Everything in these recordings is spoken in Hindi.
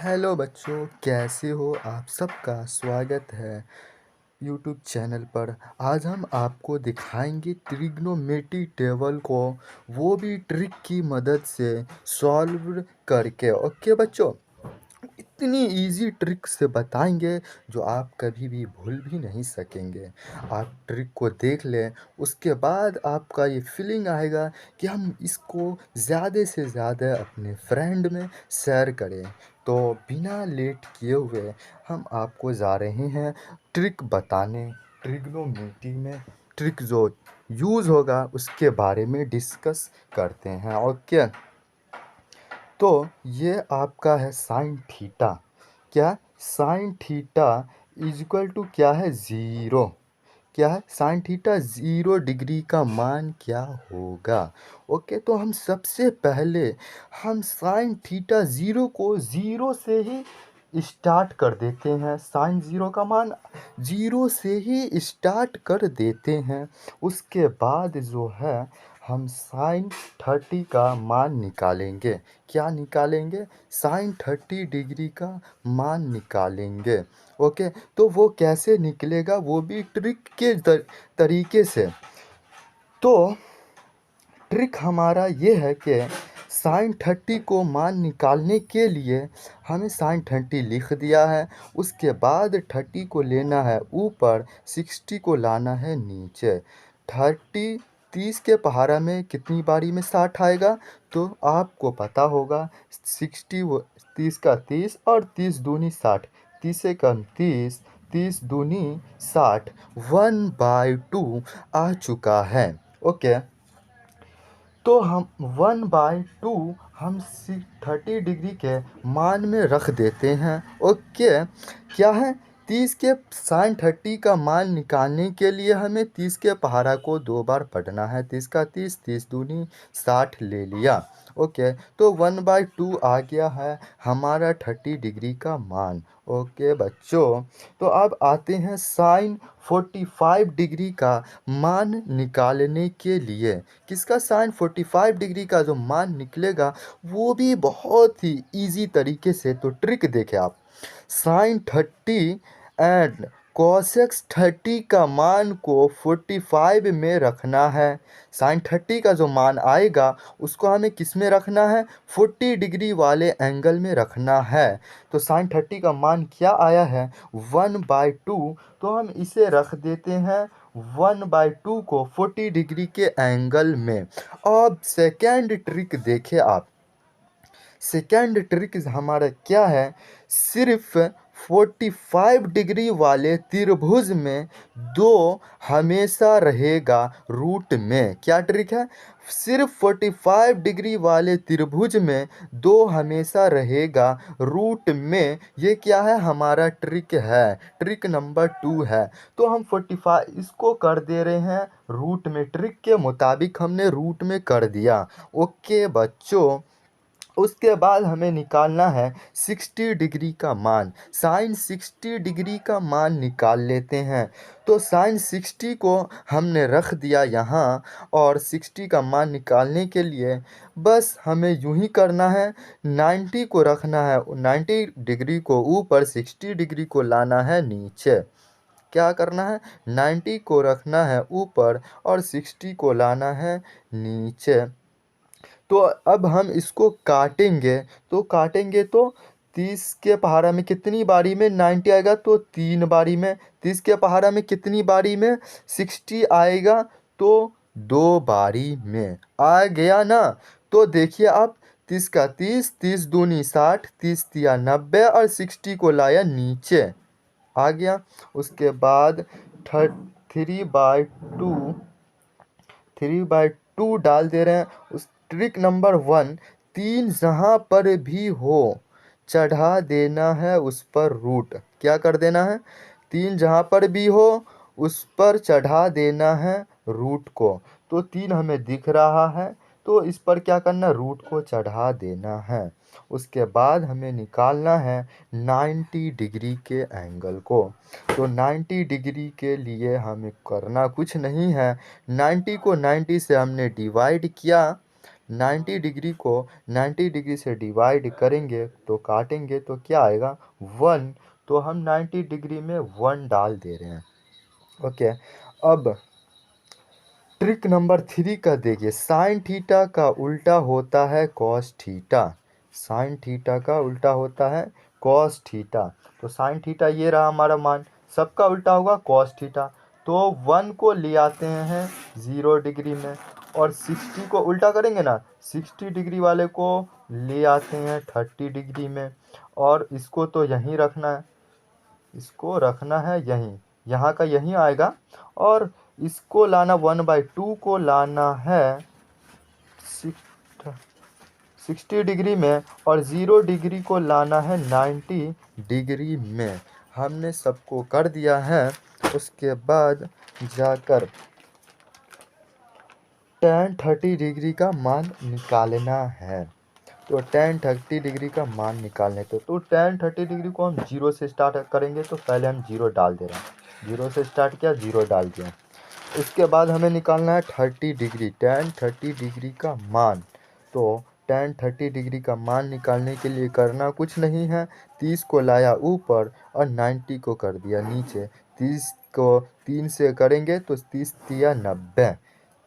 हेलो बच्चों, कैसे हो आप? सबका स्वागत है यूट्यूब चैनल पर। आज हम आपको दिखाएंगे ट्रिग्नोमेट्री टेबल को, वो भी ट्रिक की मदद से सॉल्व करके। ओके बच्चों, इतनी इजी ट्रिक से बताएंगे जो आप कभी भी भूल भी नहीं सकेंगे। आप ट्रिक को देख लें, उसके बाद आपका ये फीलिंग आएगा कि हम इसको ज़्यादा से ज़्यादा अपने फ्रेंड में शेयर करें। तो बिना लेट किए हुए हम आपको जा रहे हैं ट्रिक बताने। ट्रिग्नोमेट्री में ट्रिक जो यूज़ होगा उसके बारे में डिस्कस करते हैं। ओके, तो ये आपका है साइन थीटा। क्या? Sine theta is equal to क्या है? ज़ीरो। क्या है? साइन थीटा 0 डिग्री का मान क्या होगा? ओके, तो हम सबसे पहले हम साइन थीटा ज़ीरो को ज़ीरो से ही स्टार्ट कर देते हैं। साइन ज़ीरो का मान ज़ीरो से ही स्टार्ट कर देते हैं। उसके बाद जो है हम साइन 30 का मान निकालेंगे। क्या निकालेंगे? साइन 30 डिग्री का मान निकालेंगे। ओके, तो वो कैसे निकलेगा? वो भी ट्रिक के तरीके से। तो ट्रिक हमारा ये है कि साइन 30 को मान निकालने के लिए हमें साइन 30 लिख दिया है। उसके बाद 30 को लेना है ऊपर, 60 को लाना है नीचे। 30 30 के पहाड़ा में कितनी बारी में 60 आएगा? तो आपको पता होगा 60 30 का 30 और 30 दूनी 60। 30 से कम 30, 30 दूनी 60, 1/2 आ चुका है। ओके, तो हम 1/2 हम 30 डिग्री के मान में रख देते हैं। ओके, क्या है? 30 के साइन 30 का मान निकालने के लिए हमें 30 के पहाड़ा को 2 बार पढ़ना है। 30 का 30, 30 दूनी 60 ले लिया। ओके, तो 1/2 आ गया है हमारा 30 डिग्री का मान। ओके बच्चों, तो अब आते हैं साइन 45 डिग्री का मान निकालने के लिए। किसका? साइन 45 डिग्री का जो मान निकलेगा वो भी बहुत ही इजी तरीके से। तो ट्रिक देखें आप। साइन 30 एंड कॉसेक्स 30 का मान को 45 में रखना है। साइन 30 का जो मान आएगा उसको हमें किस में रखना है? 40 डिग्री वाले एंगल में रखना है। तो साइन 30 का मान क्या आया है? 1/2। तो हम इसे रख देते हैं 1/2 को 40 डिग्री के एंगल में। अब सेकेंड ट्रिक देखें आप। सेकेंड ट्रिक हमारा क्या है? सिर्फ 45 डिग्री वाले त्रिभुज में दो हमेशा रहेगा रूट में। क्या ट्रिक है? सिर्फ 45 डिग्री वाले त्रिभुज में दो हमेशा रहेगा रूट में। ये क्या है? हमारा ट्रिक है, ट्रिक नंबर 2 है। तो हम 45 इसको कर दे रहे हैं रूट में। ट्रिक के मुताबिक हमने रूट में कर दिया। ओके बच्चों, उसके बाद हमें निकालना है 60 डिग्री का मान। साइन 60 डिग्री का मान निकाल लेते हैं। तो साइन 60 को हमने रख दिया यहाँ, और 60 का मान निकालने के लिए बस हमें यूं ही करना है। 90 को रखना है 90 डिग्री को ऊपर, 60 डिग्री को लाना है नीचे। क्या करना है? 90 को रखना है ऊपर और 60 को लाना है नीचे। तो अब हम इसको काटेंगे। तो काटेंगे तो 30 के पहाड़ा में कितनी बारी में 90 आएगा? तो 3 बारी में। 30 के पहाड़ा में कितनी बारी में 60 आएगा? तो 2 बारी में। आ गया ना? तो देखिए आप, 30 का 30, 30 दूनी 60, 30 तिया 90 और 60 को लाया नीचे। आ गया। उसके बाद 3/2 3/2 डाल दे रहे हैं। उस ट्रिक नंबर 1, 3 जहाँ पर भी हो चढ़ा देना है उस पर रूट। क्या कर देना है? 3 जहाँ पर भी हो उस पर चढ़ा देना है रूट को। तो 3 हमें दिख रहा है, तो इस पर क्या करना? रूट को चढ़ा देना है। उसके बाद हमें निकालना है 90 डिग्री के एंगल को। तो 90 डिग्री के लिए हमें करना कुछ नहीं है। 90 को 90 से हमने डिवाइड किया। 90 डिग्री को 90 डिग्री से डिवाइड करेंगे तो काटेंगे तो क्या आएगा 1। तो हम 90 डिग्री में 1 डाल दे रहे हैं। ओके, अब ट्रिक नंबर 3 का देखिए, साइन थीटा का उल्टा होता है कॉस थीटा। साइन थीटा का उल्टा होता है कॉस थीटा। तो साइन थीटा ये रहा हमारा मान, सबका उल्टा होगा कॉस थीटा। तो 1 को ले आते हैं 0 डिग्री में, और 60 को उल्टा करेंगे ना, 60 डिग्री वाले को ले आते हैं 30 डिग्री में, और इसको तो यहीं रखना है, इसको रखना है यहीं, यहाँ का यहीं आएगा, और इसको लाना 1/2 को लाना है 60 डिग्री में, और 0 डिग्री को लाना है 90 डिग्री में। हमने सबको कर दिया है। उसके बाद जाकर tan 30 डिग्री का मान निकालना है। तो tan 30 डिग्री का मान निकालने तो tan 30 डिग्री को हम 0 से स्टार्ट करेंगे, तो पहले हम 0 डाल दे रहे हैं। 0 से स्टार्ट किया, 0 डाल दिया। उसके बाद हमें निकालना है 30 डिग्री, tan 30 डिग्री का मान। तो tan 30 डिग्री का मान निकालने के लिए करना कुछ नहीं है, 30 को लाया ऊपर और 90 को कर दिया नीचे। 30 को 3 से करेंगे तो 30 तिया 90,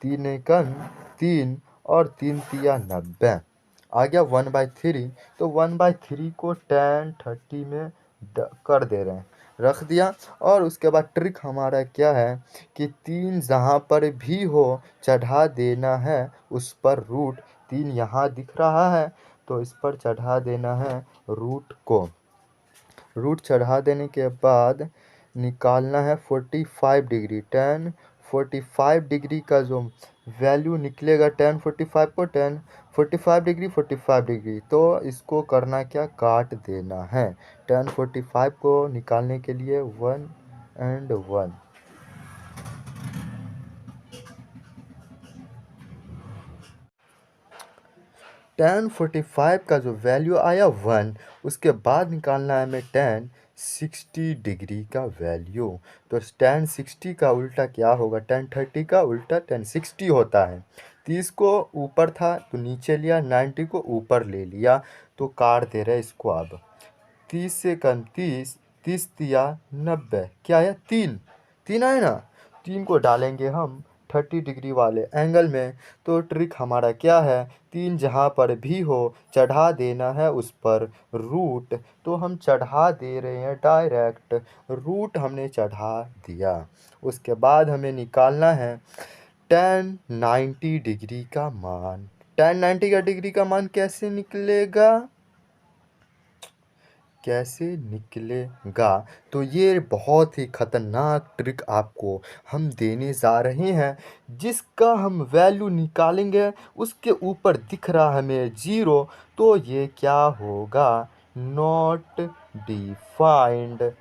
3 एकम 3 और 3 तिया 90, आ गया 1/3। तो 1/3 को tan 30 में कर दे रहे हैं, रख दिया। और उसके बाद ट्रिक हमारा क्या है कि 3 जहाँ पर भी हो चढ़ा देना है उस पर रूट। 3 यहाँ दिख रहा है तो इस पर चढ़ा देना है रूट को। रूट चढ़ा देने के बाद निकालना है 45 डिग्री। tan 45 डिग्री का जो वैल्यू निकलेगा, tan 45 को tan 45 डिग्री 45 डिग्री, तो इसको करना क्या, काट देना है। tan 45 को निकालने के लिए 1 and 1। tan 45 का जो वैल्यू आया 1, उसके बाद निकालना है हमें tan 60 डिग्री का वैल्यू। तो tan 60 का उल्टा क्या होगा, tan 30 का उल्टा tan 60 होता है। 30 को ऊपर था तो नीचे लिया, 90 को ऊपर ले लिया, तो काट दे रहे इसको। अब 30 से कम 30, 30 तिया 90, क्या है 3, 3 आए ना, 3 को डालेंगे हम 30 डिग्री वाले एंगल में। तो ट्रिक हमारा क्या है, 3 जहाँ पर भी हो चढ़ा देना है उस पर रूट। तो हम चढ़ा दे रहे हैं डायरेक्ट, रूट हमने चढ़ा दिया। उसके बाद हमें निकालना है tan 90 डिग्री का मान। tan 90 का डिग्री का मान कैसे निकलेगा, कैसे निकलेगा, तो ये बहुत ही ख़तरनाक ट्रिक आपको हम देने जा रहे हैं, जिसका हम वैल्यू निकालेंगे उसके ऊपर दिख रहा हमें 0, तो ये क्या होगा, नॉट डिफाइंड।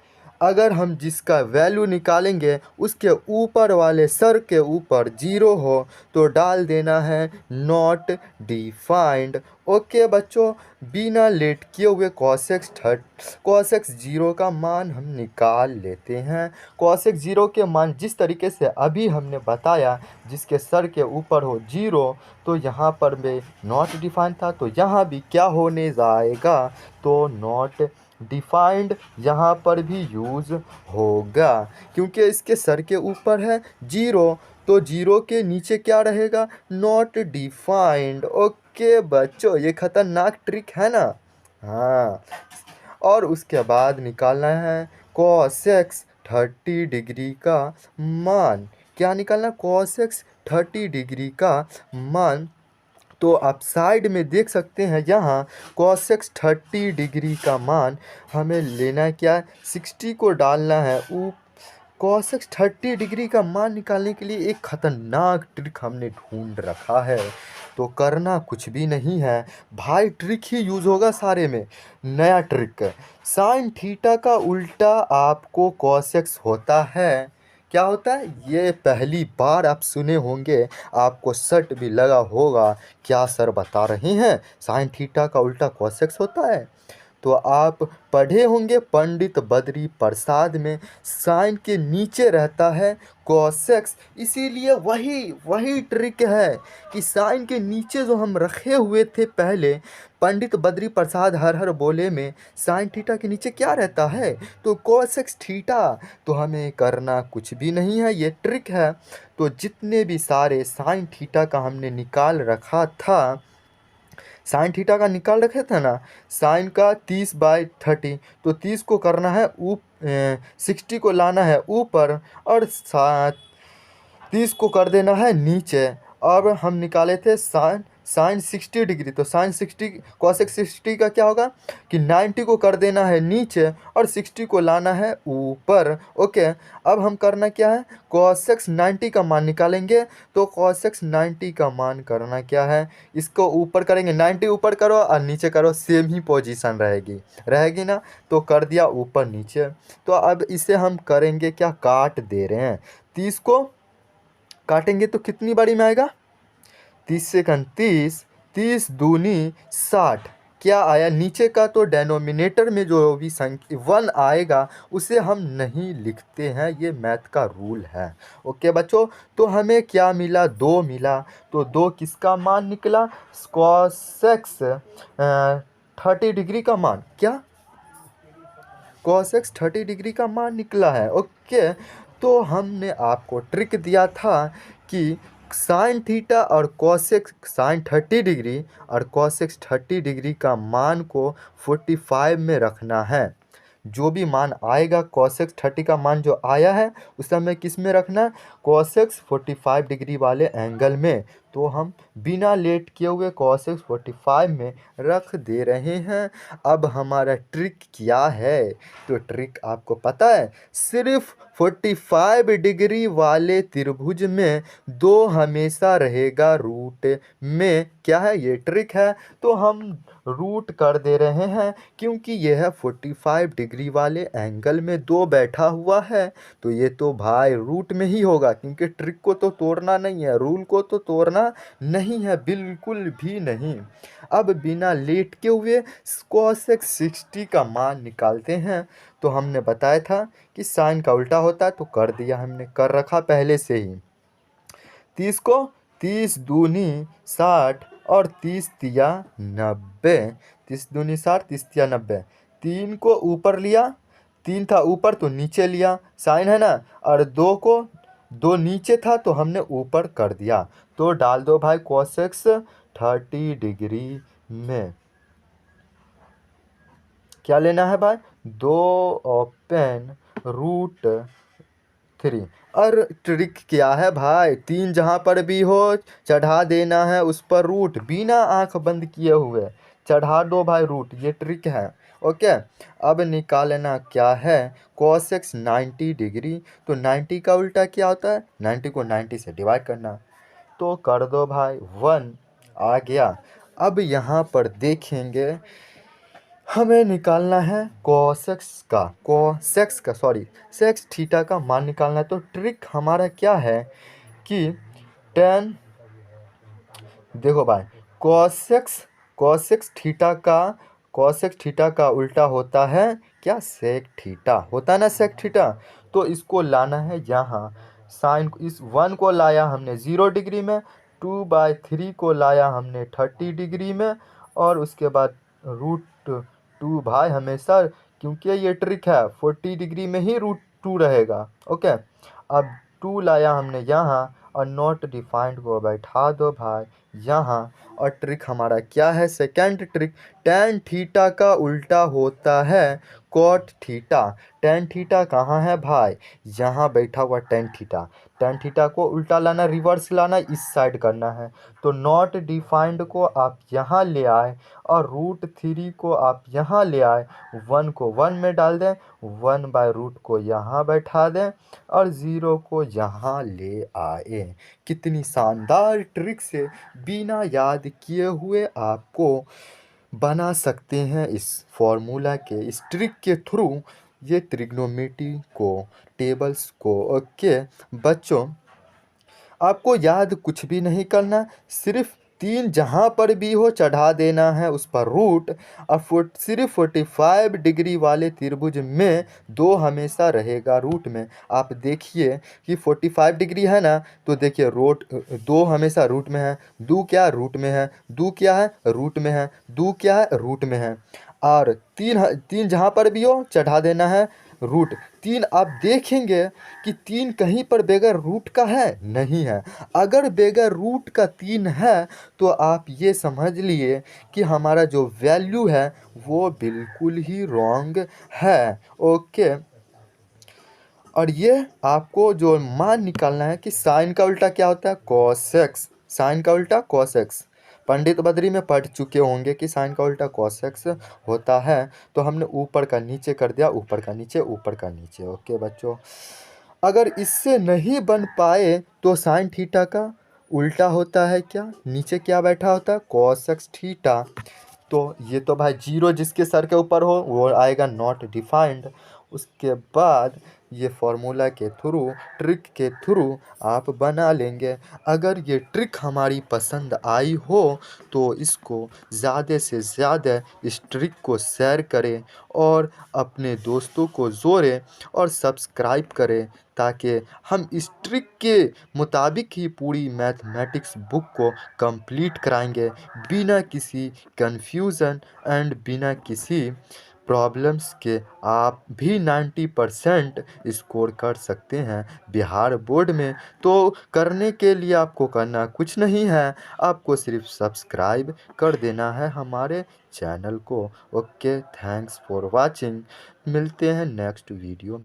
अगर हम जिसका वैल्यू निकालेंगे उसके ऊपर वाले सर के ऊपर 0 हो तो डाल देना है नॉट डिफाइंड। ओके बच्चों, बिना लेट किए हुए cos x 0 का मान हम निकाल लेते हैं। cos x 0 के मान जिस तरीके से अभी हमने बताया, जिसके सर के ऊपर हो 0, तो यहाँ पर में नॉट डिफाइंड था, तो यहाँ भी क्या होने जाएगा, तो नॉट डिफाइंड यहाँ पर भी यूज़ होगा, क्योंकि इसके सर के ऊपर है 0, तो 0 के नीचे क्या रहेगा, नॉट डिफाइंड। ओके बच्चों, ये खतरनाक ट्रिक है ना। हाँ, और उसके बाद निकालना है cos x 30 डिग्री का मान। क्या निकालना, cos x 30 डिग्री का मान। तो आप साइड में देख सकते हैं, यहाँ cos x 30 डिग्री का मान हमें लेना है क्या, 60 को डालना है। cos x 30 डिग्री का मान निकालने के लिए एक ख़तरनाक ट्रिक हमने ढूंढ रखा है। तो करना कुछ भी नहीं है भाई, ट्रिक ही यूज़ होगा सारे में। नया ट्रिक, साइन थीटा का उल्टा आपको cos x होता है। क्या होता है, ये पहली बार आप सुने होंगे, आपको सट भी लगा होगा, क्या सर बता रहे हैं साइन थीटा का उल्टा cos x होता है। तो आप पढ़े होंगे पंडित बद्री प्रसाद में साइन के नीचे रहता है कॉसेक्स, इसीलिए वही वही ट्रिक है कि साइन के नीचे जो हम रखे हुए थे पहले पंडित बद्री प्रसाद हर हर बोले में साइन थीटा के नीचे क्या रहता है, तो कॉसेक्स थीटा। तो हमें करना कुछ भी नहीं है, ये ट्रिक है। तो जितने भी सारे साइन थीटा का हमने निकाल रखा था, साइन थीटा का निकाल रखे थे ना, साइन का 30/30, तो 30 को करना है 60 को लाना है ऊपर और 30 को कर देना है नीचे। अब हम निकाले थे साइन साइन 60 डिग्री, तो साइन 60 कॉसेक 60 का क्या होगा कि 90 को कर देना है नीचे और 60 को लाना है ऊपर। ओके, अब हम करना क्या है, कॉसेक्स 90 का मान निकालेंगे। तो कॉसेक्स 90 का मान करना क्या है, इसको ऊपर करेंगे, 90 ऊपर करो और नीचे करो, सेम ही पोजीशन रहेगी ना, तो कर दिया ऊपर नीचे। तो अब इसे हम करेंगे क्या, काट दे रहे हैं। 30 को काटेंगे तो कितनी बारी में आएगा, 30 × 30, 30 दूनी 60। क्या आया नीचे का, तो डेनोमिनेटर में जो भी संख्या 1 आएगा उसे हम नहीं लिखते हैं, ये मैथ का रूल है। ओके बच्चों, तो हमें क्या मिला, 2 मिला। तो 2 किसका मान निकला, कॉसेक्स 30 डिग्री का मान, क्या कॉसेक्स 30 डिग्री का मान निकला है। ओके, तो हमने आपको ट्रिक दिया था कि साइन थीटा और कॉसेक्स साइन 30 डिग्री और कॉसेक्स 30 डिग्री का मान को 45 में रखना है। जो भी मान आएगा कॉसेक्स 30 का मान जो आया है उसे हमें किस में रखना है, कॉसेक्स 45 डिग्री वाले एंगल में। तो हम बिना लेट किए हुए कॉसेक्स 45 में रख दे रहे हैं। अब हमारा ट्रिक क्या है, तो ट्रिक आपको पता है, सिर्फ 45 डिग्री वाले त्रिभुज में 2 हमेशा रहेगा रूट में। क्या है, ये ट्रिक है। तो हम रूट कर दे रहे हैं क्योंकि यह 45 डिग्री वाले एंगल में 2 बैठा हुआ है, तो ये तो भाई रूट में ही होगा, क्योंकि ट्रिक को तो तोड़ना नहीं है, रूल को तो तोड़ना नहीं है, बिल्कुल भी नहीं। अब बिना लेट के हुए कॉसेक 60 का मान निकालते हैं। तो हमने बताया था कि साइन का उल्टा होता है, तो कर दिया, हमने कर रखा पहले से ही। 30 को 30 दूनी 60 और 30 तिया 90, 30 दूनी 60, 30 तिया 90। 3 को ऊपर लिया, 3 था ऊपर तो नीचे लिया, साइन है ना, और 2 को 2 नीचे था तो हमने ऊपर कर दिया। तो डाल दो भाई कॉसेक्स 30 डिग्री में क्या लेना है भाई, 2 ओपन √3। और ट्रिक क्या है भाई, 3 जहाँ पर भी हो चढ़ा देना है उस पर रूट, बिना आंख बंद किए हुए चढ़ा दो भाई रूट, ये ट्रिक है। ओके, अब निकालना क्या है, कॉसेक्स 90 डिग्री। तो 90 का उल्टा क्या होता है, 90 को 90 से डिवाइड करना, तो कर दो भाई 1 आ गया। अब यहाँ पर देखेंगे, हमें निकालना है सेक्स थीटा का मान निकालना है। तो ट्रिक हमारा क्या है कि 10, देखो भाई, कॉसेक्स थीटा का उल्टा होता है क्या, सेक थीटा होता है ना, सेक थीटा। तो इसको लाना है यहाँ, साइन इस 1 को लाया हमने 0 डिग्री में, 2/3 को लाया हमने 30 डिग्री में, और उसके बाद √2 भाई हमेशा, क्योंकि ये ट्रिक है 40 डिग्री में ही √2 रहेगा। ओके, अब 2 लाया हमने यहाँ और नॉट डिफाइंड को बैठा दो भाई यहाँ। और ट्रिक हमारा क्या है, सेकंड ट्रिक, टेन थीटा का उल्टा होता है कॉट थीटा। टेन थीटा कहाँ है भाई, यहाँ बैठा हुआ टेन थीटा। टेन थीटा को उल्टा लाना, रिवर्स लाना, इस साइड करना है। तो नॉट डिफाइंड को आप यहाँ ले आए और √3 को आप यहाँ ले आए, 1 को 1 में डाल दें, 1/√, को यहाँ बैठा दें और 0 को यहाँ ले आए। कितनी शानदार ट्रिक से बिना याद किए हुए आपको बना सकते हैं इस फॉर्मूला के, इस ट्रिक के थ्रू ये त्रिग्नोमेट्री को, टेबल्स को। ओके बच्चों, आपको याद कुछ भी नहीं करना, सिर्फ 3 जहाँ पर भी हो चढ़ा देना है उस पर रूट। और सिर्फ 45 डिग्री वाले त्रिभुज में 2 हमेशा रहेगा रूट में। आप देखिए कि 45 डिग्री है ना, तो देखिए रूट 2 हमेशा रूट में है, 2 क्या रूट में है, 2 क्या है रूट में है, 2 क्या है रूट में है। और 3 जहाँ पर भी हो चढ़ा देना है रूट। 3 आप देखेंगे कि 3 कहीं पर बगैर रूट का है नहीं है। अगर बगैर रूट का 3 है तो आप ये समझ लिए कि हमारा जो वैल्यू है वो बिल्कुल ही रॉन्ग है। ओके, और ये आपको जो मान निकालना है कि साइन का उल्टा क्या होता है, कॉस एक्स। साइन का उल्टा कॉस एक्स, पंडित बद्री में पढ़ चुके होंगे कि साइन का उल्टा कॉस एक्स होता है। तो हमने ऊपर का नीचे कर दिया, ऊपर का नीचे, ऊपर का नीचे। ओके बच्चों, अगर इससे नहीं बन पाए तो साइन थीटा का उल्टा होता है क्या, नीचे क्या बैठा होता है, कॉस एक्स थीटा। तो ये तो भाई जीरो जिसके सर के ऊपर हो वो आएगा नॉट डिफाइंड। उसके बाद ये फॉर्मूला के थ्रू, ट्रिक के थ्रू आप बना लेंगे। अगर ये ट्रिक हमारी पसंद आई हो तो इसको ज़्यादा से ज़्यादा इस ट्रिक को शेयर करें और अपने दोस्तों को जोड़ें और सब्सक्राइब करें, ताकि हम इस ट्रिक के मुताबिक ही पूरी मैथमेटिक्स बुक को कंप्लीट कराएंगे बिना किसी कंफ्यूजन एंड बिना किसी प्रॉब्लम्स के। आप भी 90% स्कोर कर सकते हैं बिहार बोर्ड में। तो करने के लिए आपको करना कुछ नहीं है, आपको सिर्फ सब्सक्राइब कर देना है हमारे चैनल को। Okay, thanks for watching. मिलते हैं नेक्स्ट वीडियो।